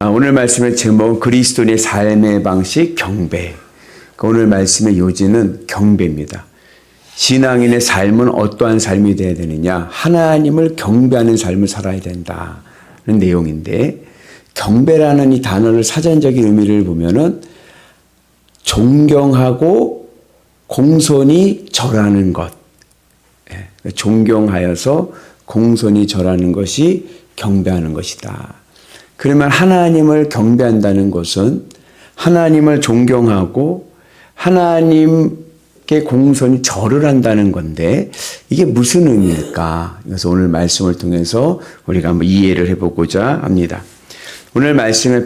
오늘 말씀의 제목은 그리스도인의 삶의 방식 경배. 오늘 말씀의 요지는 경배입니다. 신앙인의 삶은 어떠한 삶이 되어야 되느냐? 하나님을 경배하는 삶을 살아야 된다는 내용인데, 경배라는 이 단어를 사전적인 의미를 보면은 존경하고 공손히 절하는 것. 존경하여서 공손히 절하는 것이 경배하는 것이다. 그러면 하나님을 경배한다는 것은 하나님을 존경하고 하나님께 공손히 절을 한다는 건데, 이게 무슨 의미일까? 그래서 오늘 말씀을 통해서 우리가 한번 이해를 해보고자 합니다. 오늘 말씀의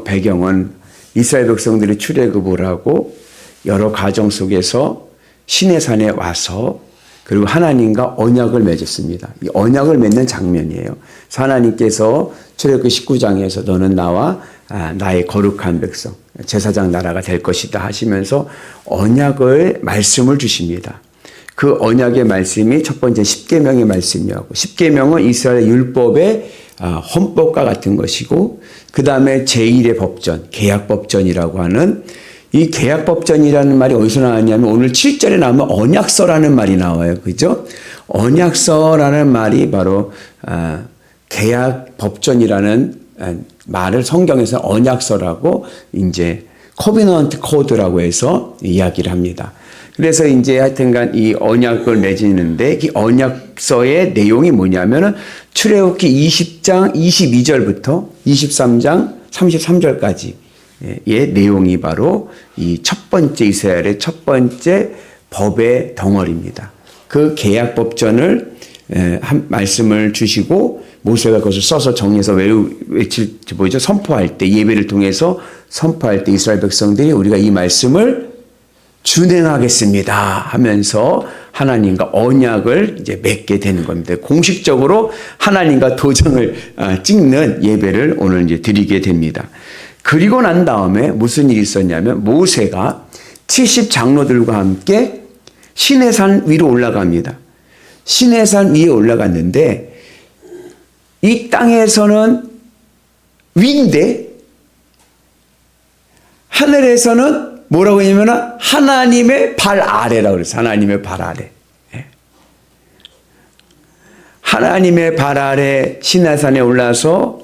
배경은 이스라엘 백성들이 출애굽을 하고 여러 과정 속에서 시내산에 와서 그리고 하나님과 언약을 맺었습니다. 이 언약을 맺는 장면이에요. 하나님께서 출애굽 19장에서 너는 나와 나의 거룩한 백성, 제사장 나라가 될 것이다 하시면서 언약을 말씀을 주십니다. 그 언약의 말씀이 첫 번째 십계명의 말씀이었고, 십계명은 이스라엘 율법의 헌법과 같은 것이고, 그 다음에 제1의 법전, 계약법전이라고 하는, 이 계약법전이라는 말이 어디서 나왔냐면 오늘 7절에 나오면 언약서라는 말이 나와요. 그죠? 언약서라는 말이 바로 계약법전이라는 말을 성경에서 언약서라고 이제 코비넌트 코드라고 해서 이야기를 합니다. 그래서 이제 하여튼간 이 언약을 맺는데, 이 언약서의 내용이 뭐냐면은 출애굽기 20장 22절부터 23장 33절까지 의 내용이 바로 이 첫 번째 이스라엘의 첫 번째 법의 덩어리입니다. 그 계약법전을 한 말씀을 주시고 모세가 그것을 써서 정리해서 선포할 때, 예배를 통해서 선포할 때 이스라엘 백성들이 우리가 이 말씀을 준행하겠습니다 하면서 하나님과 언약을 이제 맺게 되는 겁니다. 공식적으로 하나님과 도장을 찍는 예배를 오늘 이제 드리게 됩니다. 그리고 난 다음에 무슨 일이 있었냐면 모세가 70 장로들과 함께 시내산 위로 올라갑니다. 시내산 위에 올라갔는데 이 땅에서는 위인데 하늘에서는 뭐라고 하냐면 하나님의 발 아래라고 그랬어요. 하나님의 발 아래. 하나님의 발 아래 시내산에 올라서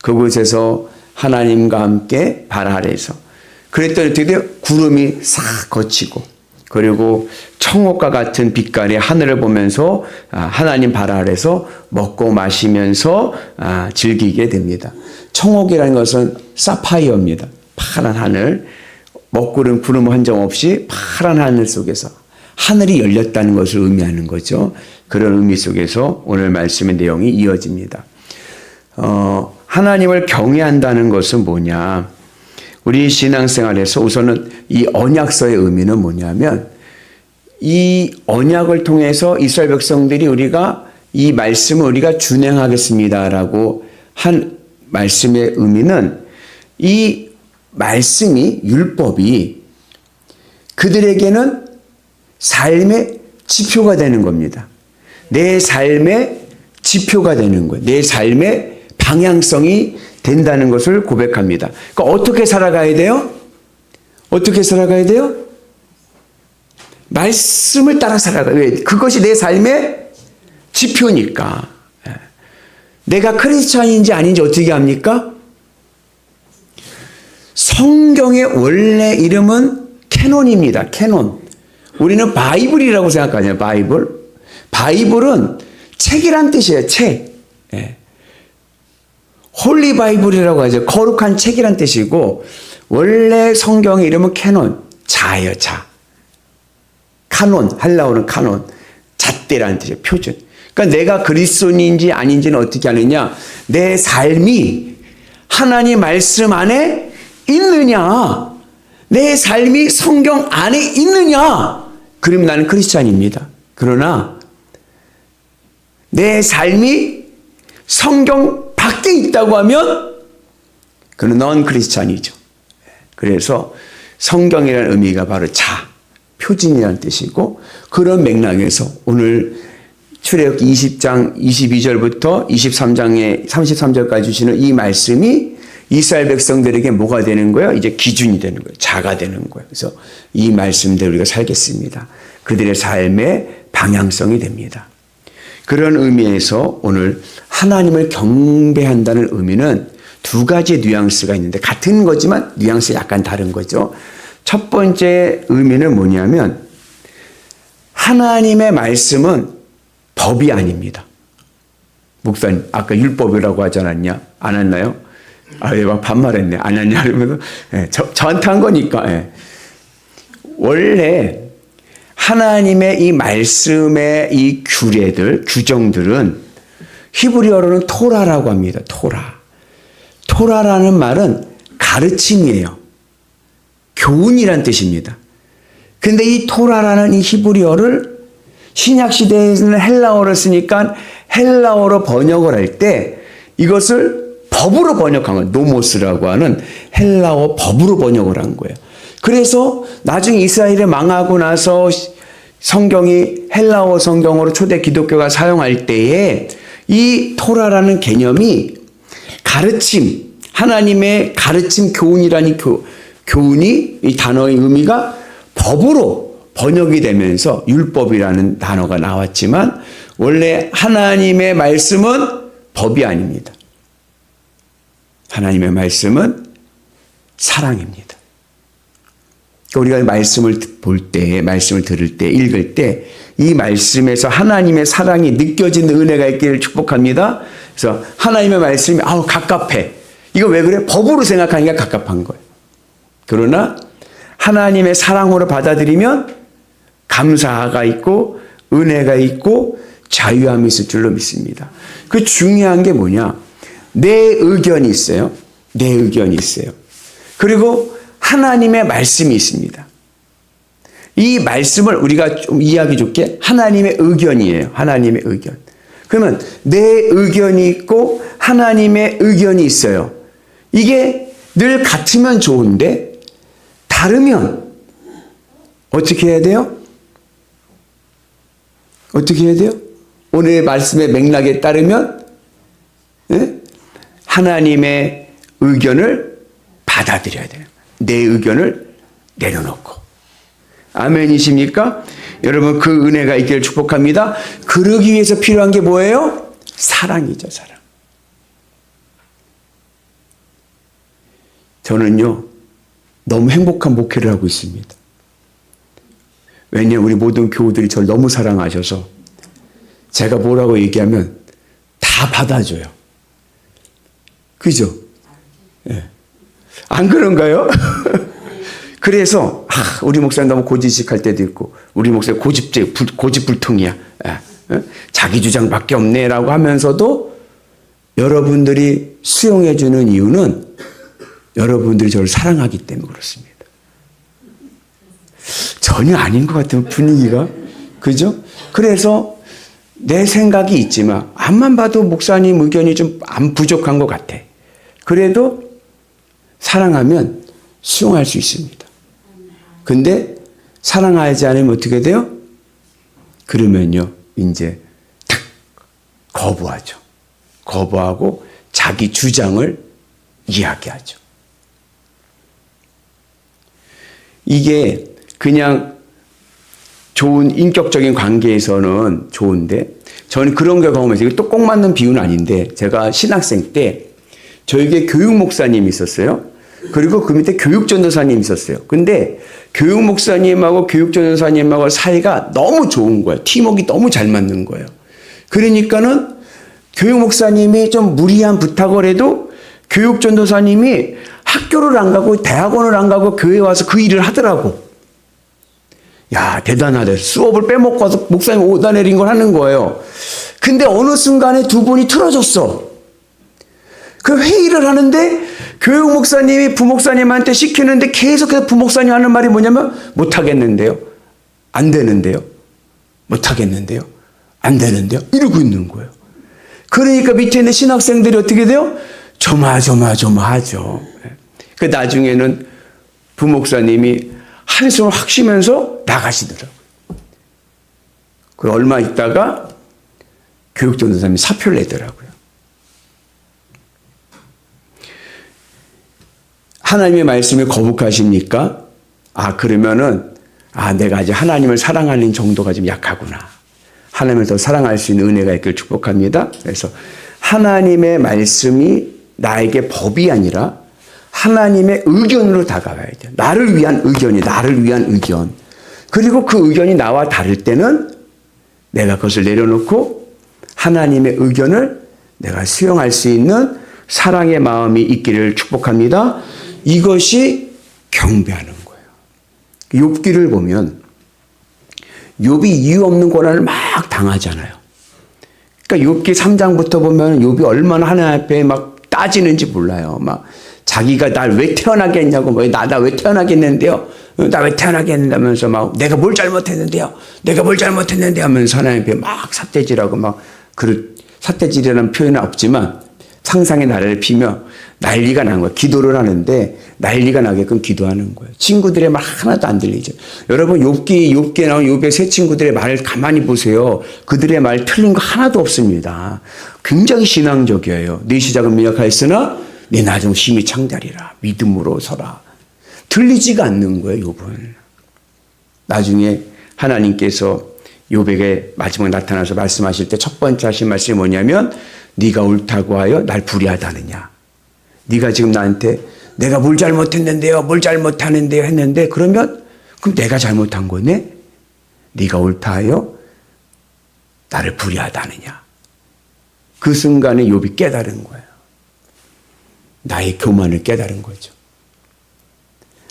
그곳에서 하나님과 함께 발 아래에서 그랬더니 드디어 구름이 싹 거치고 그리고 청옥과 같은 빛깔의 하늘을 보면서 하나님 발 아래에서 먹고 마시면서 즐기게 됩니다. 청옥이라는 것은 사파이어입니다. 파란 하늘, 먹구름 구름 한 점 없이 파란 하늘 속에서 하늘이 열렸다는 것을 의미하는 거죠. 그런 의미 속에서 오늘 말씀의 내용이 이어집니다. 하나님을 경외한다는 것은 뭐냐? 우리 신앙생활에서 우선은 이 언약서의 의미는 뭐냐면, 이 언약을 통해서 이스라엘 백성들이 우리가 이 말씀을 우리가 준행하겠습니다라고 한 말씀의 의미는, 이 말씀이, 율법이 그들에게는 삶의 지표가 되는 겁니다. 내 삶의 지표가 되는 거예요. 내 삶의 방향성이 된다는 것을 고백합니다. 그러니까 어떻게 살아가야 돼요? 어떻게 살아가야 돼요? 말씀을 따라 살아가야 돼요. 왜? 그것이 내 삶의 지표니까. 내가 크리스찬인지 아닌지 어떻게 합니까? 성경의 원래 이름은 캐논입니다. 캐논. 우리는 바이블이라고 생각하잖아요. 바이블. 바이블은 책이란 뜻이에요. 책. 홀리 바이블이라고 하죠. 거룩한 책이란 뜻이고, 원래 성경의 이름은 캐논, 자예요, 자. 카논, 헬라어는 카논, 잣대라는 뜻이에요, 표준. 그러니까 내가 그리스도인인지 아닌지는 어떻게 하느냐? 내 삶이 하나님 말씀 안에 있느냐? 내 삶이 성경 안에 있느냐? 그러면 나는 크리스찬입니다. 그러나 내 삶이 성경 밖에 있다고 하면 그는 넌 크리스찬이죠. 그래서 성경이라는 의미가 바로 자, 표준이라는 뜻이고, 그런 맥락에서 오늘 출애굽기 20장 22절부터 23장의 33절까지 주시는 이 말씀이 이스라엘 백성들에게 뭐가 되는 거예요? 이제 기준이 되는 거예요. 자가 되는 거예요. 그래서 이 말씀대로 우리가 살겠습니다. 그들의 삶의 방향성이 됩니다. 그런 의미에서 오늘 하나님을 경배한다는 의미는 두 가지 뉘앙스가 있는데 같은 거지만 뉘앙스 약간 다른 거죠. 첫 번째 의미는 뭐냐면 하나님의 말씀은 법이 아닙니다. 목사님 아까 율법이라고 하지 않았냐? 안 했나요? 예, 막 반말했네. 안 했냐? 이러면서 저한테 한 거니까. 예. 원래 하나님의 이 말씀의 이 규례들, 규정들은 히브리어로는 토라라고 합니다. 토라라는 말은 가르침이에요. 교훈이란 뜻입니다. 근데 이 토라라는 이 히브리어를 신약 시대에서는 헬라어를 쓰니까 헬라어로 번역을 할 때 이것을 법으로 번역한 거예요. 노모스라고 하는 헬라어 법으로 번역을 한 거예요. 그래서 나중에 이스라엘이 망하고 나서 성경이 헬라어 성경으로 초대 기독교가 사용할 때에 이 토라라는 개념이 가르침, 하나님의 가르침 교훈이라는 교훈이 이 단어의 의미가 법으로 번역이 되면서 율법이라는 단어가 나왔지만 원래 하나님의 말씀은 법이 아닙니다. 하나님의 말씀은 사랑입니다. 우리가 말씀을 볼 때, 말씀을 들을 때, 읽을 때 이 말씀에서 하나님의 사랑이 느껴지는 은혜가 있기를 축복합니다. 그래서 하나님의 말씀이 갑갑해. 이거 왜 그래? 법으로 생각하니까 갑갑한 거예요. 그러나 하나님의 사랑으로 받아들이면 감사가 있고 은혜가 있고 자유함이 있을 줄로 믿습니다. 그 중요한 게 뭐냐? 내 의견이 있어요. 내 의견이 있어요. 그리고 하나님의 말씀이 있습니다. 이 말씀을 우리가 좀 이해하기 좋게 하나님의 의견이에요. 하나님의 의견. 그러면 내 의견이 있고 하나님의 의견이 있어요. 이게 늘 같으면 좋은데 다르면 어떻게 해야 돼요? 어떻게 해야 돼요? 오늘의 말씀의 맥락에 따르면 하나님의 의견을 받아들여야 돼요. 내 의견을 내려놓고. 아멘이십니까? 여러분 그 은혜가 있기를 축복합니다. 그러기 위해서 필요한 게 뭐예요? 사랑이죠, 사랑. 저는요 너무 행복한 목회를 하고 있습니다. 왜냐하면 우리 모든 교우들이 저를 너무 사랑하셔서 제가 뭐라고 얘기하면 다 받아줘요. 그죠? 예. 안 그런가요? 그래서 우리 목사님 너무 고지식할 때도 있고 우리 목사님 고집불통이야. 자기 주장밖에 없네라고 하면서도 여러분들이 수용해 주는 이유는 여러분들이 저를 사랑하기 때문에 그렇습니다. 전혀 아닌 것 같은 분위기가. 그죠? 그래서 내 생각이 있지만 앞만 봐도 목사님 의견이 좀 안 부족한 것 같아. 그래도 사랑하면 수용할 수 있습니다. 근데 사랑하지 않으면 어떻게 돼요? 그러면요 이제 탁 거부하죠. 거부하고 자기 주장을 이야기하죠. 이게 그냥 좋은 인격적인 관계에서는 좋은데 저는 그런 걸 경험했어요. 또 꼭 맞는 비유는 아닌데 제가 신학생 때 저에게 교육 목사님이 있었어요. 그리고 그 밑에 교육전도사님이 있었어요. 근데 교육 목사님하고 교육전도사님하고 사이가 너무 좋은 거예요. 팀워크가 너무 잘 맞는 거예요. 그러니까는 교육 목사님이 좀 무리한 부탁을 해도 교육전도사님이 학교를 안 가고 대학원을 안 가고 교회에 와서 그 일을 하더라고. 야, 대단하다. 수업을 빼먹고 와서 목사님 오다 내린 걸 하는 거예요. 근데 어느 순간에 두 분이 틀어졌어. 그 회의를 하는데 교육 목사님이 부목사님한테 시키는데 계속해서 부목사님 하는 말이 뭐냐면 못하겠는데요. 안 되는데요. 못하겠는데요. 안 되는데요. 이러고 있는 거예요. 그러니까 밑에 있는 신학생들이 어떻게 돼요? 조마조마하죠. 그 나중에는 부목사님이 한숨을 확 쉬면서 나가시더라고요. 그 얼마 있다가 교육전도사님이 사표를 내더라고요. 하나님의 말씀에 거북하십니까? 그러면은 내가 아직 하나님을 사랑하는 정도가 좀 약하구나. 하나님을 더 사랑할 수 있는 은혜가 있기를 축복합니다. 그래서 하나님의 말씀이 나에게 법이 아니라 하나님의 의견으로 다가와야 돼요. 나를 위한 의견이 나를 위한 의견. 그리고 그 의견이 나와 다를 때는 내가 그것을 내려놓고 하나님의 의견을 내가 수용할 수 있는 사랑의 마음이 있기를 축복합니다. 이것이 경배하는 거예요. 욥기를 보면 욥이 이유 없는 고난을 막 당하잖아요. 그러니까 욥기 3장부터 보면 욥이 얼마나 하나님 앞에 막 따지는지 몰라요. 막 자기가 날 왜 태어나게 했냐고, 나 왜 태어나게 했는데요? 나 왜 태어나게 했는다면서 막 내가 뭘 잘못했는데요? 내가 뭘 잘못했는데 하면서 하나님 앞에 막 삿대질하고 막 삿대질이라는 표현은 없지만 상상의 나래를 피며 난리가 난 거예요. 기도를 하는데 난리가 나게끔 기도하는 거예요. 친구들의 말 하나도 안 들리죠. 여러분 욥기에 나온 욥의 세 친구들의 말을 가만히 보세요. 그들의 말 틀린 거 하나도 없습니다. 굉장히 신앙적이에요. 네 시작은 미약하였으나 네 나중 심히 창대하리라. 믿음으로 서라. 들리지가 않는 거예요. 욥은. 나중에 하나님께서 욥에게 마지막에 나타나서 말씀하실 때 첫 번째 하신 말씀이 뭐냐면 네가 옳다고 하여 날 불의하다느냐. 네가 지금 나한테 내가 뭘 잘못했는데요. 뭘 잘못하는데요 했는데 그러면 그럼 내가 잘못한 거네. 네가 옳다 하여 나를 불의하다느냐. 그 순간에 욥이 깨달은 거예요. 나의 교만을 깨달은 거죠.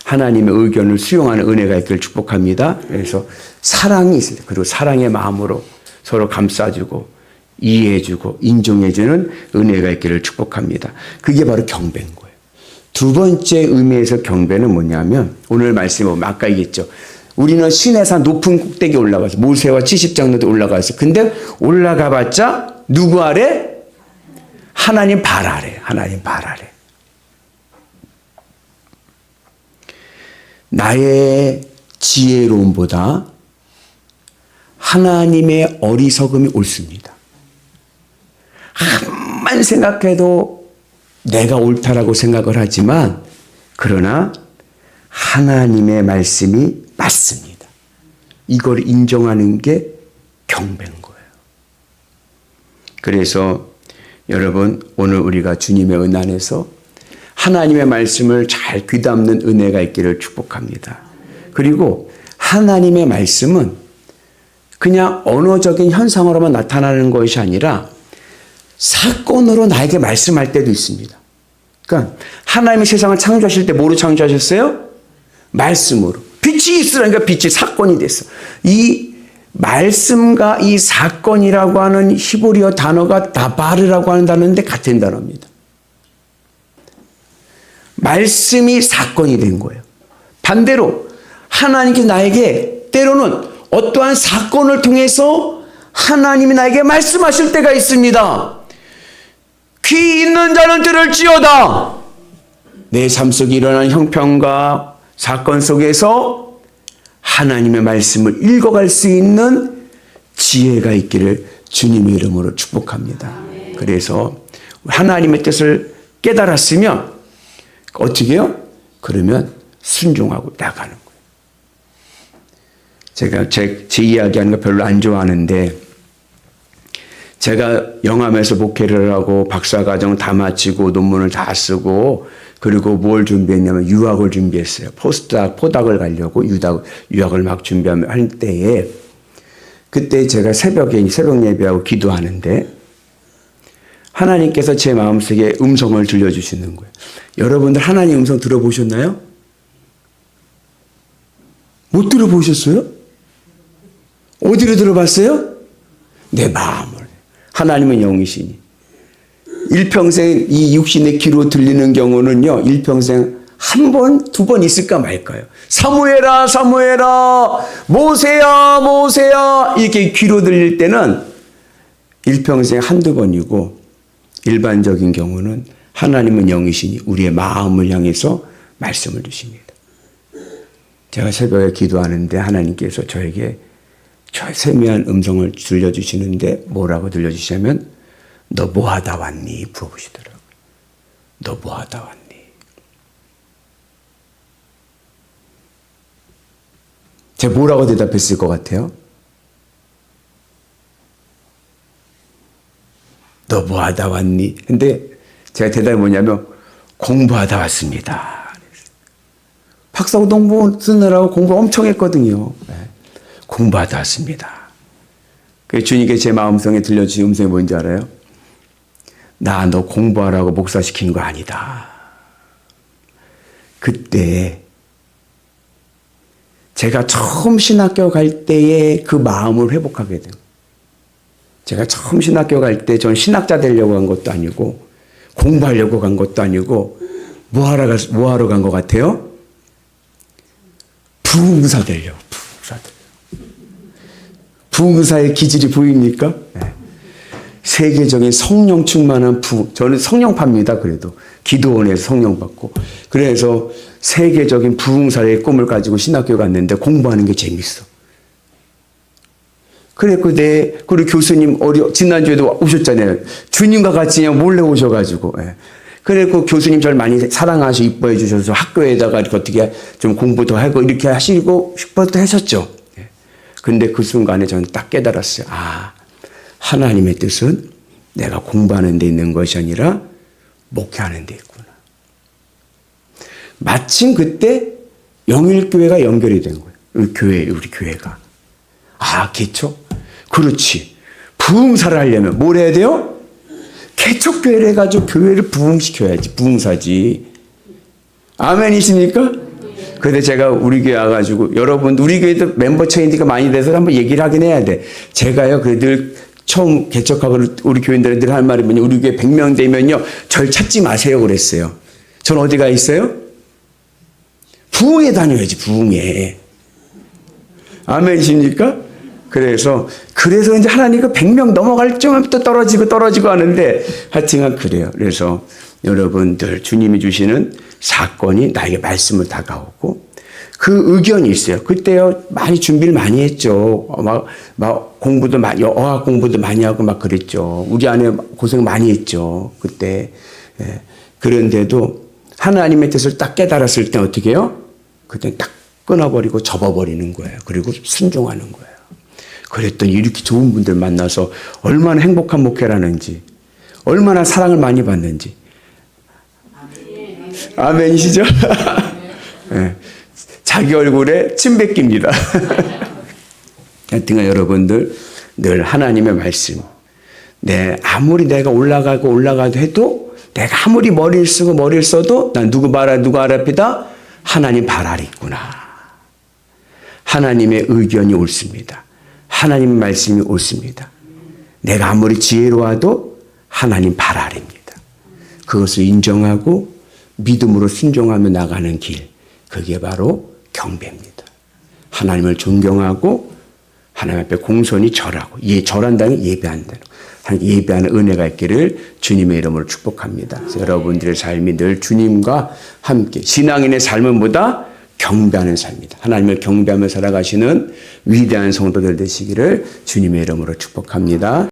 하나님의 의견을 수용하는 은혜가 있기를 축복합니다. 그래서 사랑이 있어요. 그리고 사랑의 마음으로 서로 감싸주고 이해해주고 인정해주는 은혜가 있기를 축복합니다. 그게 바로 경배인 거예요. 두 번째 의미에서 경배는 뭐냐면 오늘 말씀에 보면 아까 얘기했죠. 우리는 신의 산 높은 꼭대기에 올라가서 모세와 70장로도 올라가서 근데 올라가봤자 누구 아래? 하나님 발 아래. 하나님 발 아래. 나의 지혜로움보다 하나님의 어리석음이 옳습니다. 한만 생각해도 내가 옳다라고 생각을 하지만 그러나 하나님의 말씀이 맞습니다. 이걸 인정하는 게 경배인 거예요. 그래서 여러분 오늘 우리가 주님의 은 안에서 하나님의 말씀을 잘 귀담는 은혜가 있기를 축복합니다. 그리고 하나님의 말씀은 그냥 언어적인 현상으로만 나타나는 것이 아니라 사건으로 나에게 말씀할 때도 있습니다. 그러니까 하나님이 세상을 창조하실 때 뭐로 창조하셨어요? 말씀으로. 빛이 있으라니까 빛이 사건이 됐어. 이 말씀과 이 사건이라고 하는 히브리어 단어가 다바르라고 하는 단어인데 같은 단어입니다. 말씀이 사건이 된 거예요. 반대로 하나님께서 나에게 때로는 어떠한 사건을 통해서 하나님이 나에게 말씀하실 때가 있습니다. 귀 있는 자는 들을지어다. 내 삶 속에 일어난 형편과 사건 속에서 하나님의 말씀을 읽어갈 수 있는 지혜가 있기를 주님의 이름으로 축복합니다. 그래서 하나님의 뜻을 깨달았으면 어떻게 해요? 그러면 순종하고 나가는 거예요. 제가 제 이야기하는 거 별로 안 좋아하는데 제가 영암에서 목회를 하고 박사과정 다 마치고 논문을 다 쓰고 그리고 뭘 준비했냐면 유학을 준비했어요. 포닥을 가려고 유학을 막 준비할 때에 그때 제가 새벽 예배하고 기도하는데 하나님께서 제 마음속에 음성을 들려주시는 거예요. 여러분들 하나님 음성 들어보셨나요? 못 들어보셨어요? 어디로 들어봤어요? 내 마음을. 하나님은 영이시니. 일평생 이 육신의 귀로 들리는 경우는요. 일평생 한 번, 두 번 있을까 말까요? 사무엘아 사무엘아 모세야 모세야 이렇게 귀로 들릴 때는 일평생 한두 번이고 일반적인 경우는 하나님은 영이시니 우리의 마음을 향해서 말씀을 주십니다. 제가 새벽에 기도하는데 하나님께서 저에게 저 세미한 음성을 들려주시는데 뭐라고 들려주시냐면 너 뭐하다 왔니? 물어보시더라고요. 너 뭐하다 왔니? 제가 뭐라고 대답했을 것 같아요? 너 뭐 하다 왔니? 근데 제가 대답이 뭐냐면 공부하다 왔습니다. 박사공부 쓰느라고 공부 엄청 했거든요. 네. 공부하다 왔습니다. 그래서 주님께 제 마음속에 들려주신 음성이 뭔지 알아요? 나 너 공부하라고 목사시킨 거 아니다. 그때 제가 처음 신학교 갈 때의 그 마음을 회복하게 돼요. 제가 처음 신학교 갈 때 전 신학자 되려고 간 것도 아니고 공부하려고 간 것도 아니고 뭐 하러 간 것 같아요? 부흥사 되려고. 부흥사의 기질이 보입니까? 네. 세계적인 성령 충만한 저는 성령파입니다. 그래도 기도원에서 성령 받고 그래서 세계적인 부흥사의 꿈을 가지고 신학교 갔는데 공부하는 게 재밌어. 그래서 우리 교수님 지난주에도 오셨잖아요. 주님과 같이 그냥 몰래 오셔가지고. 예. 그래서 교수님 저를 많이 사랑하시고 이뻐해 주셔서 학교에다가 이렇게 어떻게 좀 공부도 하고 이렇게 하시고 싶어도 하셨죠. 예. 근데 그 순간에 저는 딱 깨달았어요. 아, 하나님의 뜻은 내가 공부하는 데 있는 것이 아니라 목회하는 데 있구나. 마침 그때 영일교회가 연결이 된 거예요. 우리 교회가. 아, 개척? 그렇지. 부흥사를 하려면 뭘 해야 돼요? 개척교회를 해가지고 교회를 부흥시켜야지. 부흥사지. 아멘이십니까? 근데 제가 우리 교회 와가지고 여러분 우리 교회도 멤버 체인지가 많이 돼서 한번 얘기를 하긴 해야 돼. 제가요 늘 처음 개척하고 우리 교인들은 늘 하는 말이 뭐냐. 우리 교회 100명 되면요 절 찾지 마세요 그랬어요. 전 어디 가 있어요? 부흥회 다녀야지. 부흥회. 아멘이십니까? 그래서 이제 하나님이 100명 넘어갈 쯤 또 떨어지고 하는데 하여튼 그래요. 그래서 여러분들 주님이 주시는 사건이 나에게 말씀을 다가오고 그 의견이 있어요. 그때요 많이 준비를 많이 했죠. 막 공부도 많이 어학 공부도 많이 하고 막 그랬죠. 우리 안에 고생 많이 했죠. 그때. 예. 그런데도 하나님의 뜻을 딱 깨달았을 때 어떻게 해요? 그때 딱 끊어버리고 접어버리는 거예요. 그리고 순종하는 거예요. 그랬더니 이렇게 좋은 분들 만나서 얼마나 행복한 목회라는지 얼마나 사랑을 많이 받는지. 아멘이시죠? 네. 자기 얼굴에 침 뱉깁니다. 하여튼 여러분들 늘 하나님의 말씀 아무리 내가 올라가도 해도 내가 아무리 머리를 써도 난 누구 앞이다? 하나님 발 아래 있구나. 하나님의 의견이 옳습니다. 하나님 말씀이 옳습니다. 내가 아무리 지혜로워도 하나님 발 아래입니다. 그것을 인정하고 믿음으로 순종하며 나가는 길, 그게 바로 경배입니다. 하나님을 존경하고 하나님 앞에 공손히 절하고 절한다는 게 예배한다는 예배하는 은혜가 있기를 주님의 이름으로 축복합니다. 그래서 여러분들의 삶이 늘 주님과 함께 신앙인의 삶은 보다 경배하는 삶이다. 하나님을 경배하며 살아가시는 위대한 성도들 되시기를 주님의 이름으로 축복합니다.